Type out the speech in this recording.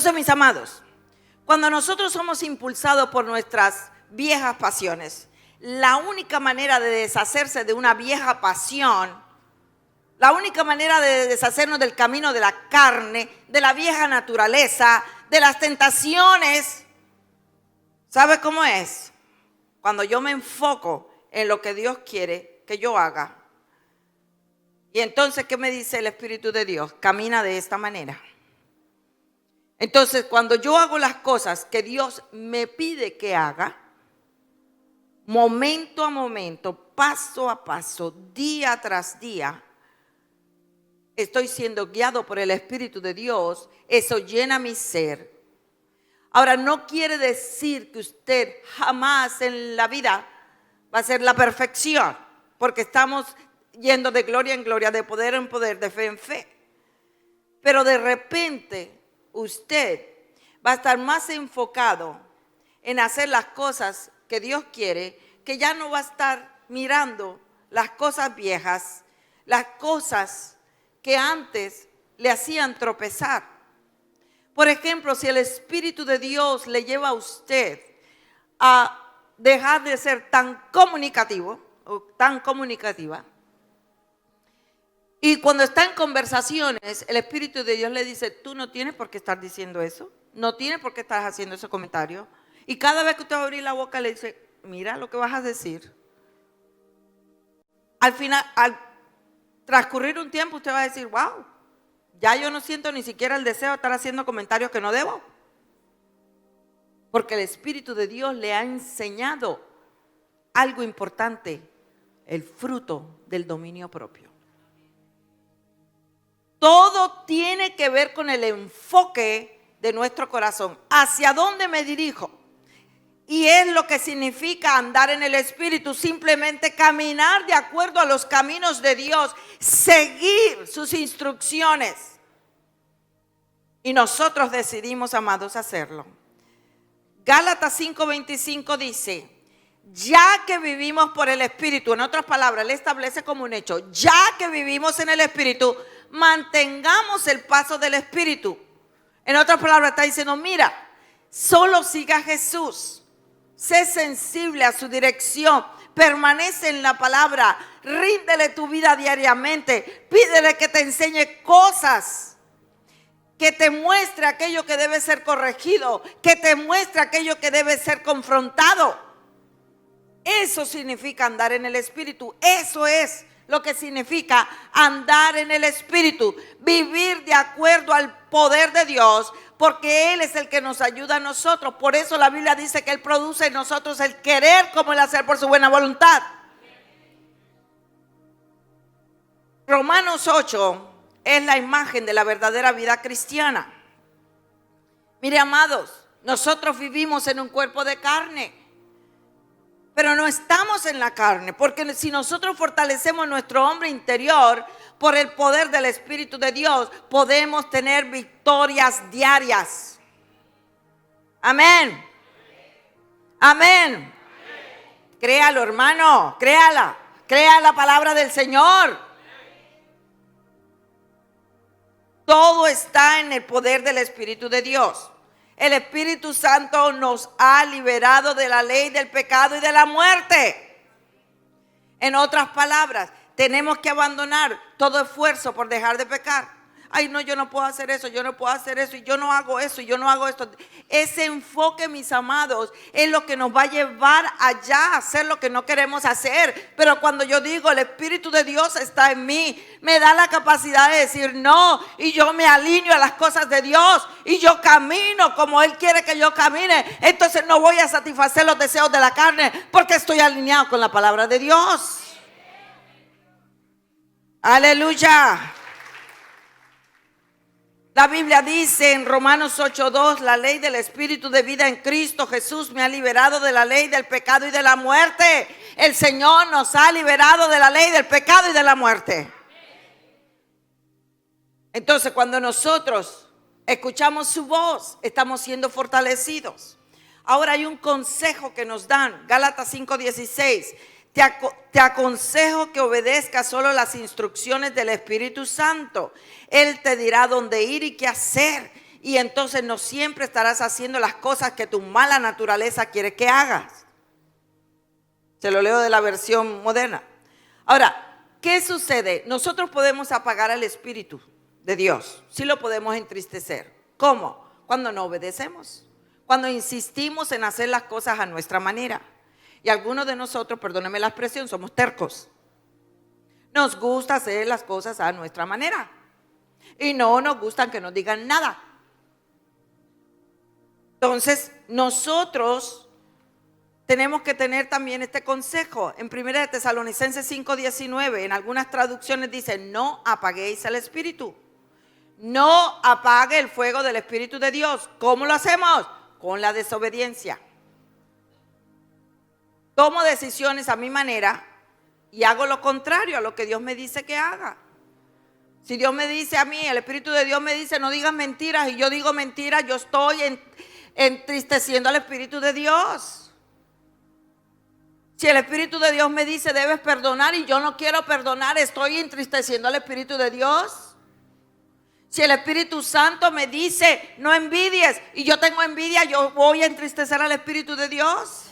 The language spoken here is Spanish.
Entonces, mis amados, cuando nosotros somos impulsados por nuestras viejas pasiones, la única manera de deshacerse de una vieja pasión, la única manera de deshacernos del camino de la carne, de la vieja naturaleza, de las tentaciones, ¿sabe cómo es? Cuando yo me enfoco en lo que Dios quiere que yo haga. Y entonces, ¿qué me dice el Espíritu de Dios? Camina de esta manera. Entonces, cuando yo hago las cosas que Dios me pide que haga, momento a momento, paso a paso, día tras día, estoy siendo guiado por el Espíritu de Dios, eso llena mi ser. Ahora, no quiere decir que usted jamás en la vida va a ser la perfección, porque estamos yendo de gloria en gloria, de poder en poder, de fe en fe. Pero de repente usted va a estar más enfocado en hacer las cosas que Dios quiere, que ya no va a estar mirando las cosas viejas, las cosas que antes le hacían tropezar. Por ejemplo, si el Espíritu de Dios le lleva a usted a dejar de ser tan comunicativo o tan comunicativa, y cuando está en conversaciones, el Espíritu de Dios le dice, tú no tienes por qué estar diciendo eso, no tienes por qué estar haciendo ese comentario. Y cada vez que usted va a abrir la boca, le dice, mira lo que vas a decir. Al final, al transcurrir un tiempo, usted va a decir, wow, ya yo no siento ni siquiera el deseo de estar haciendo comentarios que no debo. Porque el Espíritu de Dios le ha enseñado algo importante, el fruto del dominio propio. Todo tiene que ver con el enfoque de nuestro corazón. ¿Hacia dónde me dirijo? Y es lo que significa andar en el Espíritu, simplemente caminar de acuerdo a los caminos de Dios, seguir sus instrucciones. Y nosotros decidimos, amados, hacerlo. Gálatas 5:25 dice, ya que vivimos por el Espíritu, en otras palabras, le establece como un hecho, ya que vivimos en el Espíritu, mantengamos el paso del Espíritu. En otras palabras, está diciendo, mira, solo siga a Jesús, sé sensible a su dirección, permanece en la palabra, ríndele tu vida diariamente, pídele que te enseñe cosas, que te muestre aquello que debe ser corregido, que te muestre aquello que debe ser confrontado. Eso significa andar en el Espíritu, eso es lo que significa andar en el Espíritu, vivir de acuerdo al poder de Dios, porque Él es el que nos ayuda a nosotros. Por eso la Biblia dice que Él produce en nosotros el querer como el hacer por su buena voluntad. Romanos 8 es la imagen de la verdadera vida cristiana. Mire, amados, nosotros vivimos en un cuerpo de carne, pero no estamos en la carne, porque si nosotros fortalecemos nuestro hombre interior por el poder del Espíritu de Dios, podemos tener victorias diarias. Amén. Amén. Créalo, hermano, créala. Crea la palabra del Señor. Todo está en el poder del Espíritu de Dios. El Espíritu Santo nos ha liberado de la ley del pecado y de la muerte. En otras palabras, tenemos que abandonar todo esfuerzo por dejar de pecar. Ay, no, yo no puedo hacer eso, yo no puedo hacer eso, y yo no hago eso, y yo no hago esto. Ese enfoque, mis amados, es lo que nos va a llevar allá a hacer lo que no queremos hacer. Pero cuando yo digo, el Espíritu de Dios está en mí, me da la capacidad de decir no, y yo me alineo a las cosas de Dios, y yo camino como Él quiere que yo camine. Entonces no voy a satisfacer los deseos de la carne, porque estoy alineado con la palabra de Dios. Aleluya. La Biblia dice en Romanos 8:2, la ley del Espíritu de vida en Cristo Jesús me ha liberado de la ley del pecado y de la muerte. El Señor nos ha liberado de la ley del pecado y de la muerte. Entonces, cuando nosotros escuchamos su voz, estamos siendo fortalecidos. Ahora hay un consejo que nos dan, Gálatas 5:16. Te aconsejo que obedezcas solo las instrucciones del Espíritu Santo. Él te dirá dónde ir y qué hacer. Y entonces no siempre estarás haciendo las cosas que tu mala naturaleza quiere que hagas. Se lo leo de la versión moderna. Ahora, ¿qué sucede? Nosotros podemos apagar al Espíritu de Dios. Sí lo podemos entristecer. ¿Cómo? Cuando no obedecemos. Cuando insistimos en hacer las cosas a nuestra manera. Y algunos de nosotros, perdónenme la expresión, somos tercos. Nos gusta hacer las cosas a nuestra manera. Y no nos gustan que nos digan nada. Entonces, nosotros tenemos que tener también este consejo. En 1 de Tesalonicenses 5:19, en algunas traducciones dice, no apaguéis el Espíritu. No apague el fuego del Espíritu de Dios. ¿Cómo lo hacemos? Con la desobediencia. Tomo decisiones a mi manera y hago lo contrario a lo que Dios me dice que haga. Si Dios me dice a mí, el Espíritu de Dios me dice no digas mentiras y yo digo mentiras, yo estoy entristeciendo al Espíritu de Dios. Si el Espíritu de Dios me dice debes perdonar y yo no quiero perdonar, estoy entristeciendo al Espíritu de Dios. Si el Espíritu Santo me dice no envidies y yo tengo envidia, yo voy a entristecer al Espíritu de Dios.